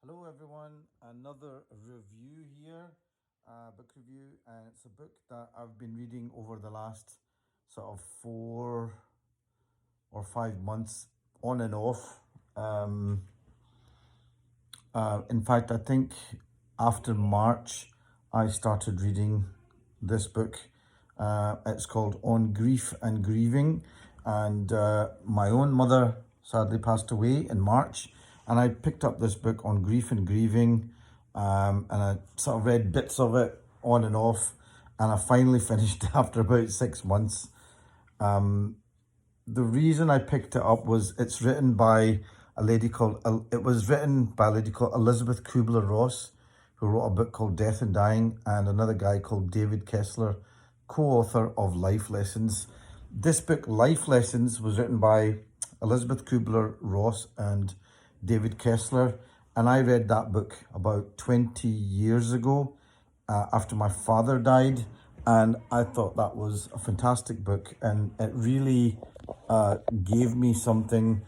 Hello everyone, another review here, book review, and it's a book that I've been reading over the last sort of 4 or 5 months on and off. In fact, I think after March I started reading this book. It's called On Grief and Grieving, and my own mother sadly passed away in March, and I picked up this book on grief and grieving, and I sort of read bits of it on and off, and I finally finished after about 6 months. The reason I picked it up was it's written by a lady called, it was written by a lady called Elizabeth Kubler-Ross, who wrote a book called Death and Dying, and another guy called David Kessler, co-author of Life Lessons. This book, Life Lessons, was written by Elizabeth Kubler-Ross and David Kessler, and I read that book about 20 years ago after my father died, and I thought that was a fantastic book, and it really gave me something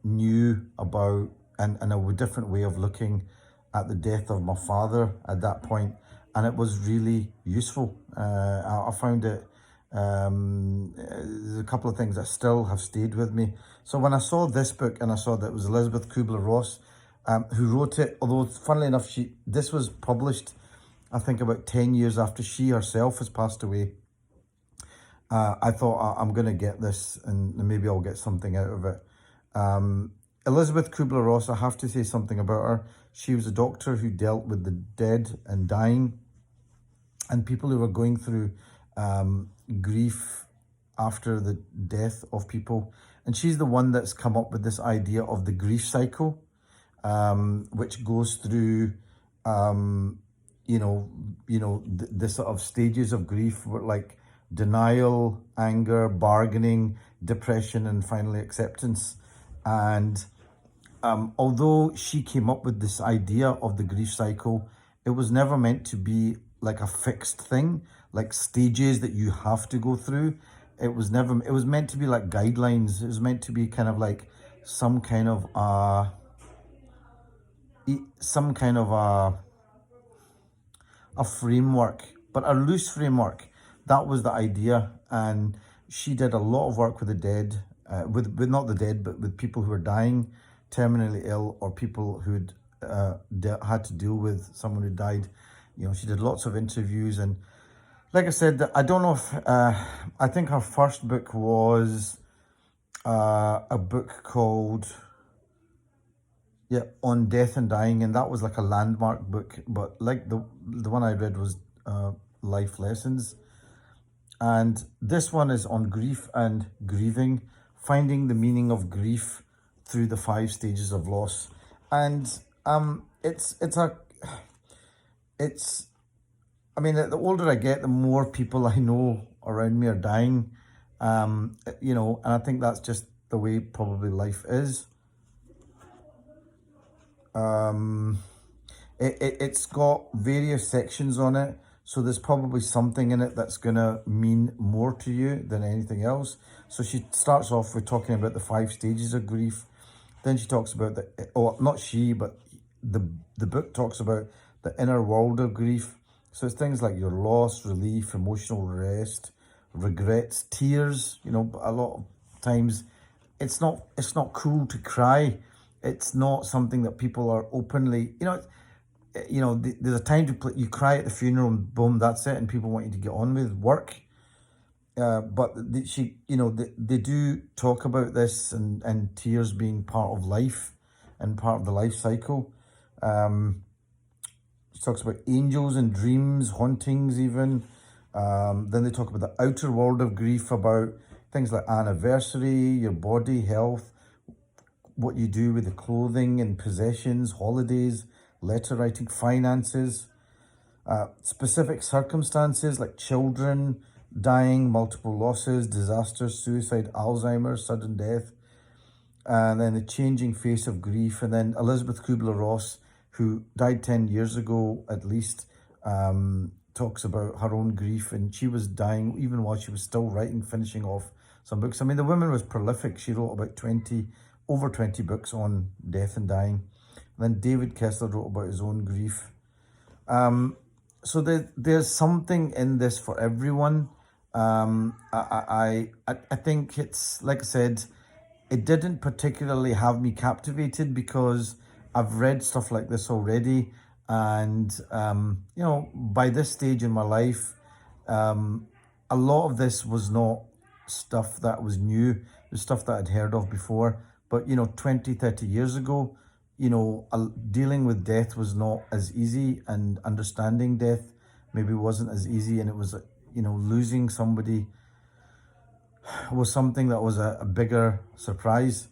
new about and a different way of looking at the death of my father at that point, and it was really useful. I found it, there's a couple of things that still have stayed with me. So when I saw this book and I saw that it was Elizabeth Kubler-Ross who wrote it, although funnily enough, this was published I think about 10 years after she herself has passed away. I thought I'm going to get this and maybe I'll get something out of it. Elizabeth Kubler-Ross, I have to say something about her. She was a doctor who dealt with the dead and dying and people who were going through grief after the death of people. And she's the one that's come up with this idea of the grief cycle, which goes through the sort of stages of grief, like denial, anger, bargaining, depression, and finally acceptance. And although she came up with this idea of the grief cycle, it was never meant to be like a fixed thing, like stages that you have to go through. It was meant to be like guidelines. It was meant to be kind of like some kind of a framework, but a loose framework. That was the idea. And she did a lot of work with the dead, with not the dead, but with people who were dying, terminally ill, or people who had to deal with someone who died. She did lots of interviews, and like I said, I don't know if I think her first book was a book called On Death and Dying, and that was like a landmark book. But like the one I read was Life Lessons, and this one is on grief and grieving, finding the meaning of grief through the 5 stages of loss. And I mean, the older I get, the more people I know around me are dying, and I think that's just the way probably life is. It's got various sections on it, so there's probably something in it that's gonna mean more to you than anything else. So she starts off with talking about the 5 stages of grief. Then she talks about not she, but the book talks about the inner world of grief. So it's things like your loss, relief, emotional rest, regrets, tears. A lot of times it's not cool to cry. It's not something that people are openly, there's a time to you cry at the funeral and boom, that's it, and people want you to get on with work. But they do talk about this and tears being part of life and part of the life cycle. She talks about angels and dreams, hauntings even. Then they talk about the outer world of grief, about things like anniversary, your body, health, what you do with the clothing and possessions, holidays, letter writing, finances, specific circumstances like children dying, multiple losses, disasters, suicide, Alzheimer's, sudden death, and then the changing face of grief. And then Elizabeth Kubler-Ross, who died 10 years ago at least, talks about her own grief, and she was dying even while she was still writing, finishing off some books. I mean, the woman was prolific. She wrote about over 20 books on death and dying. And then David Kessler wrote about his own grief. So there's something in this for everyone. I think it's, like I said, it didn't particularly have me captivated because I've read stuff like this already. And, you know, by this stage in my life, a lot of this was not stuff that was new. It was stuff that I'd heard of before. But, you know, 20, 30 years ago, you know, dealing with death was not as easy, and understanding death maybe wasn't as easy. And it was, you know, losing somebody was something that was a bigger surprise.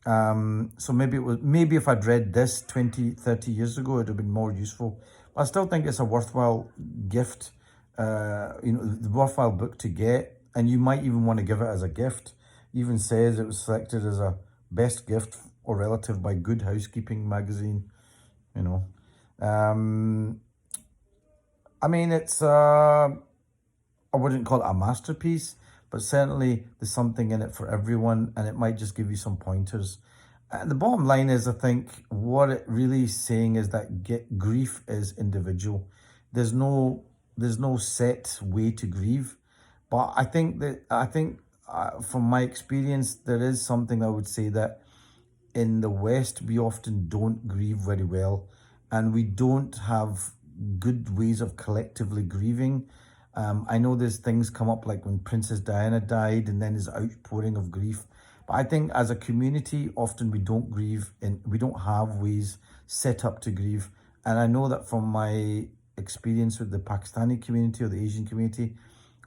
So maybe if I'd read this 20, 30 years ago, it'd have been more useful. But I still think it's a worthwhile gift, you know, the worthwhile book to get. And you might even want to give it as a gift. It even says it was selected as a best gift or relative by Good Housekeeping magazine, you know. I mean, it's, I wouldn't call it a masterpiece, but certainly there's something in it for everyone, and it might just give you some pointers. And the bottom line is, I think what it really is saying is that grief is individual. There's no set way to grieve. But I think from my experience, there is something I would say that in the West, we often don't grieve very well, and we don't have good ways of collectively grieving. I know there's things come up like when Princess Diana died, and then there's outpouring of grief. But I think as a community, often we don't grieve, and we don't have ways set up to grieve. And I know that from my experience with the Pakistani community or the Asian community,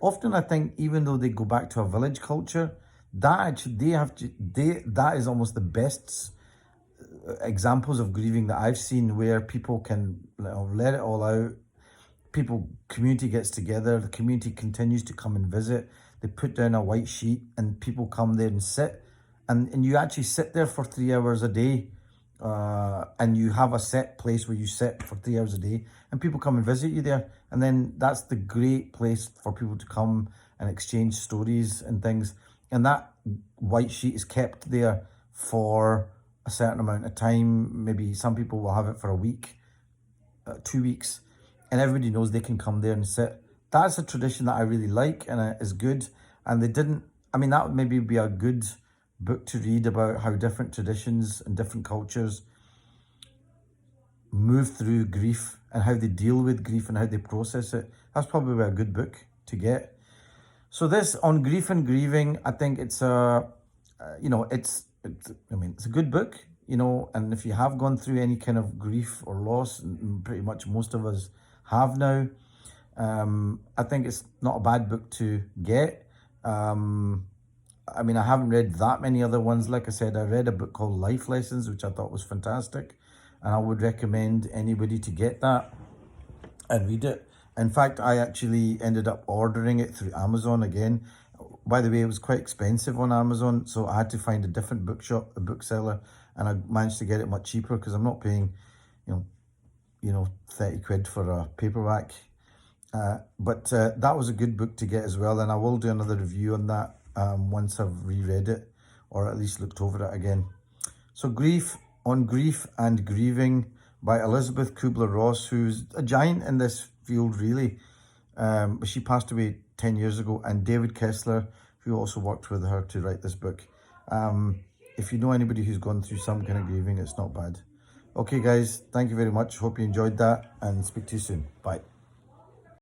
often I think even though they go back to a village culture, that is almost the best examples of grieving that I've seen, where people can, you know, let it all out. Community gets together, the community continues to come and visit. They put down a white sheet and people come there and sit. And you actually sit there for 3 hours a day. And you have a set place where you sit for 3 hours a day, and people come and visit you there. And then that's the great place for people to come and exchange stories and things. And that white sheet is kept there for a certain amount of time. Maybe some people will have it for a week, 2 weeks, and everybody knows they can come there and sit. That's a tradition that I really like, and is good. And that would maybe be a good book to read about how different traditions and different cultures move through grief and how they deal with grief and how they process it. That's probably a good book to get. So this on grief and grieving, I think it's a good book, you know. And if you have gone through any kind of grief or loss, and pretty much most of us have now, I think it's not a bad book to get. I mean, I haven't read that many other ones. Like I said, I read a book called Life Lessons, which I thought was fantastic. And I would recommend anybody to get that and read it. In fact, I actually ended up ordering it through Amazon again. By the way, it was quite expensive on Amazon, so I had to find a different bookseller, and I managed to get it much cheaper because I'm not paying, 30 quid for a paperback. But that was a good book to get as well, and I will do another review on that once I've reread it, or at least looked over it again. So Grief and Grieving by Elizabeth Kubler-Ross, who's a giant in this field, really. But she passed away 10 years ago, and David Kessler, who also worked with her to write this book. If you know anybody who's gone through some kind of grieving, it's not bad. Okay, guys, thank you very much. Hope you enjoyed that, and speak to you soon. Bye.